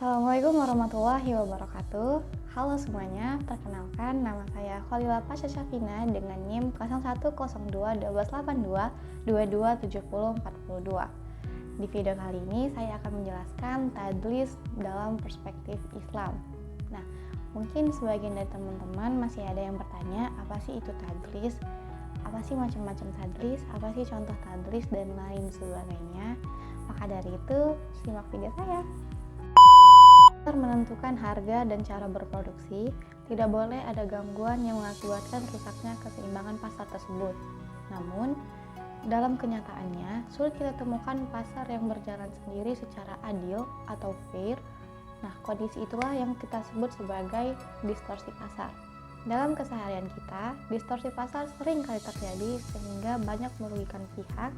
Assalamualaikum warahmatullahi wabarakatuh. Halo semuanya, perkenalkan nama saya Khalila Pasha Syafina dengan NIM 0102-1282-227042. Di video kali ini saya akan menjelaskan tadlis dalam perspektif Islam. Nah, mungkin sebagian dari teman-teman masih ada yang bertanya, apa sih itu tadlis? Apa sih macam-macam tadlis? Apa sih contoh tadlis dan lain sebagainya? Maka dari itu, simak video saya. Menentukan harga dan cara berproduksi, tidak boleh ada gangguan yang mengakibatkan rusaknya keseimbangan pasar tersebut. Namun, dalam kenyataannya, sulit kita temukan pasar yang berjalan sendiri secara adil atau fair. Nah, kondisi itulah yang kita sebut sebagai distorsi pasar. Dalam keseharian kita, distorsi pasar sering kali terjadi sehingga banyak merugikan pihak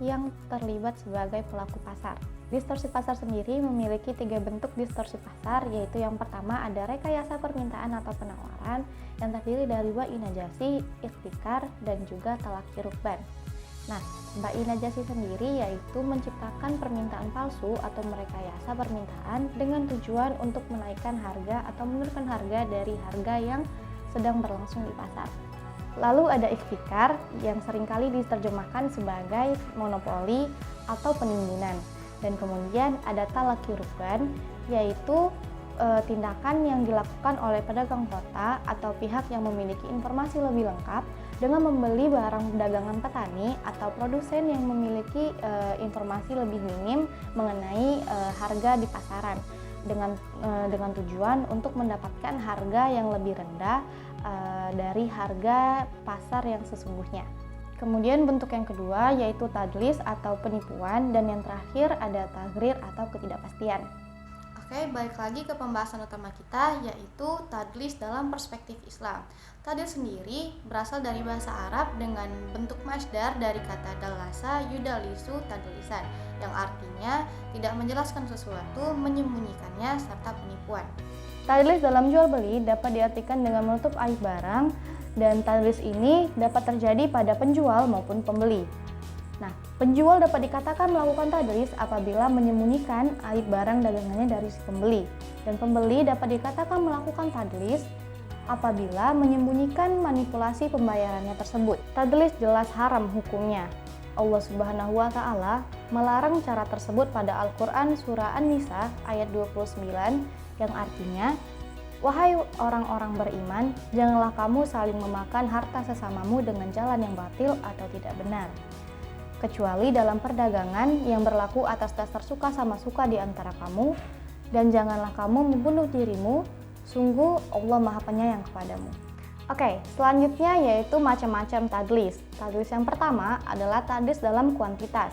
yang terlibat sebagai pelaku pasar. Distorsi pasar sendiri memiliki 3 bentuk distorsi pasar, yaitu yang pertama ada rekayasa permintaan atau penawaran yang terdiri dari ba'i najasi, ikhtikar, dan juga talaqi rukban. Nah, ba'i najasi sendiri yaitu menciptakan permintaan palsu atau merekayasa permintaan dengan tujuan untuk menaikkan harga atau menurunkan harga dari harga yang sedang berlangsung di pasar. Lalu ada ikhtikar yang seringkali diterjemahkan sebagai monopoli atau penimbunan. Dan kemudian ada talaqi rukban, yaitu tindakan yang dilakukan oleh pedagang kota atau pihak yang memiliki informasi lebih lengkap dengan membeli barang dagangan petani atau produsen yang memiliki informasi lebih minim mengenai harga di pasaran dengan tujuan untuk mendapatkan harga yang lebih rendah dari harga pasar yang sesungguhnya. Kemudian bentuk yang kedua yaitu tadlis atau penipuan, dan yang terakhir ada taghrir atau ketidakpastian. Oke, balik lagi ke pembahasan utama kita yaitu tadlis dalam perspektif Islam. Tadlis sendiri berasal dari bahasa Arab dengan bentuk masdar dari kata dalasa yudalisu tadlisan, yang artinya tidak menjelaskan sesuatu, menyembunyikannya, serta penipuan. Tadlis dalam jual beli dapat diartikan dengan menutup aib barang, dan tadlis ini dapat terjadi pada penjual maupun pembeli. Nah, penjual dapat dikatakan melakukan tadlis apabila menyembunyikan aib barang dagangannya dari si pembeli, dan pembeli dapat dikatakan melakukan tadlis apabila menyembunyikan manipulasi pembayarannya tersebut. Tadlis jelas haram hukumnya. Allah Subhanahu wa Ta'ala melarang cara tersebut pada Al-Quran Surah An-Nisa ayat 29, yang artinya, "Wahai orang-orang beriman, janganlah kamu saling memakan harta sesamamu dengan jalan yang batil atau tidak benar, kecuali dalam perdagangan yang berlaku atas dasar suka sama suka di antara kamu, dan janganlah kamu membunuh dirimu, sungguh Allah Maha Penyayang kepadamu." Oke, selanjutnya yaitu macam-macam tadlis. Tadlis yang pertama adalah tadlis dalam kuantitas.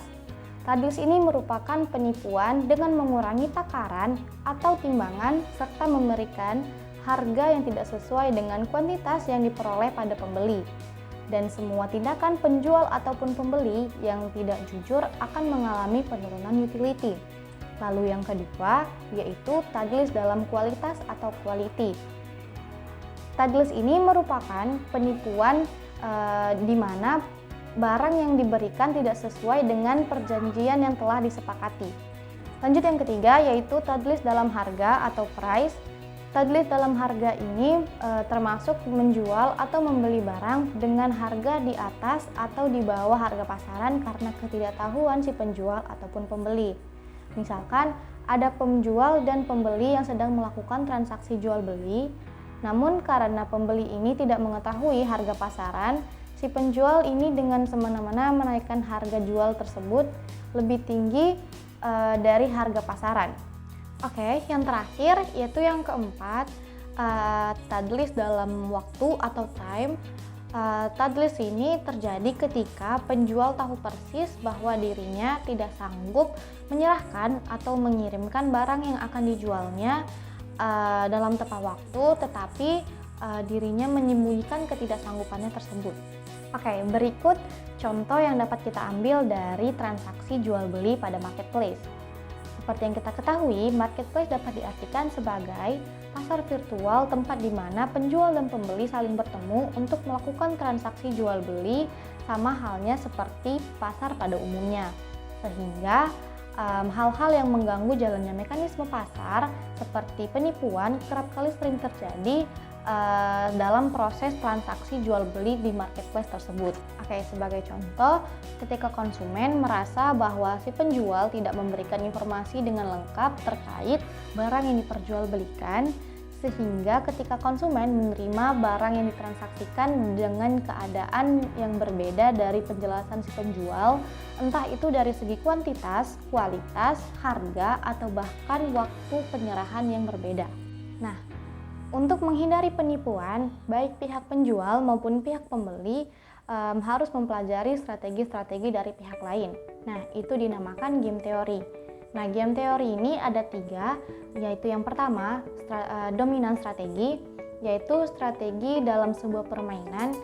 Tadlis ini merupakan penipuan dengan mengurangi takaran atau timbangan serta memberikan harga yang tidak sesuai dengan kuantitas yang diperoleh pada pembeli. Dan semua tindakan penjual ataupun pembeli yang tidak jujur akan mengalami penurunan utility. Lalu yang kedua yaitu tadlis dalam kualitas atau quality. Tadlis ini merupakan penipuan di mana barang yang diberikan tidak sesuai dengan perjanjian yang telah disepakati. Lanjut yang ketiga yaitu tadlis dalam harga atau price. Tadlis dalam harga ini termasuk menjual atau membeli barang dengan harga di atas atau di bawah harga pasaran karena ketidaktahuan si penjual ataupun pembeli. Misalkan ada penjual dan pembeli yang sedang melakukan transaksi jual beli, namun karena pembeli ini tidak mengetahui harga pasaran, si penjual ini dengan semena-mena menaikkan harga jual tersebut lebih tinggi dari harga pasaran. Oke, yang terakhir yaitu yang keempat, tadlis dalam waktu atau time. Tadlis ini terjadi ketika penjual tahu persis bahwa dirinya tidak sanggup menyerahkan atau mengirimkan barang yang akan dijualnya dalam tepat waktu, tetapi dirinya menyembunyikan ketidaksanggupannya tersebut. Oke, berikut contoh yang dapat kita ambil dari transaksi jual beli pada marketplace. Seperti yang kita ketahui, marketplace dapat diartikan sebagai pasar virtual, tempat di mana penjual dan pembeli saling bertemu untuk melakukan transaksi jual beli, sama halnya seperti pasar pada umumnya. Sehingga hal-hal yang mengganggu jalannya mekanisme pasar seperti penipuan kerap kali sering terjadi dalam proses transaksi jual beli di marketplace tersebut. Oke, sebagai contoh, ketika konsumen merasa bahwa si penjual tidak memberikan informasi dengan lengkap terkait barang yang diperjualbelikan, sehingga ketika konsumen menerima barang yang ditransaksikan dengan keadaan yang berbeda dari penjelasan si penjual, entah itu dari segi kuantitas, kualitas, harga, atau bahkan waktu penyerahan yang berbeda. Nah, untuk menghindari penipuan, baik pihak penjual maupun pihak pembeli harus mempelajari strategi-strategi dari pihak lain. Nah, itu dinamakan game teori. Nah, game teori ini ada 3, yaitu yang pertama, dominan strategi, yaitu strategi dalam sebuah permainan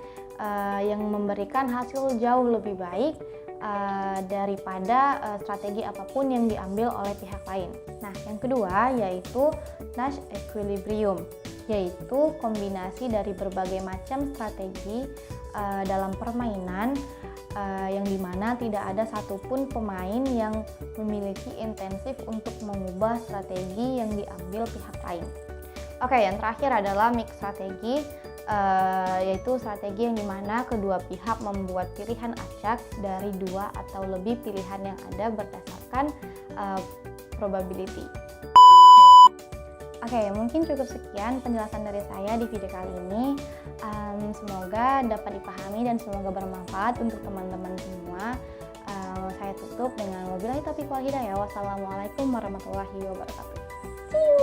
yang memberikan hasil jauh lebih baik daripada strategi apapun yang diambil oleh pihak lain. Nah, yang kedua yaitu Nash equilibrium, yaitu kombinasi dari berbagai macam strategi dalam permainan yang dimana tidak ada satupun pemain yang memiliki intensif untuk mengubah strategi yang diambil pihak lain. Oke, yang terakhir adalah mix strategi, yaitu strategi yang dimana kedua pihak membuat pilihan acak dari 2 atau lebih pilihan yang ada berdasarkan probability. Oke, mungkin cukup sekian penjelasan dari saya di video kali ini. Semoga dapat dipahami dan semoga bermanfaat untuk teman-teman semua. Saya tutup dengan wabillahi taufiq wal hidayah. Wassalamualaikum warahmatullahi wabarakatuh. See you.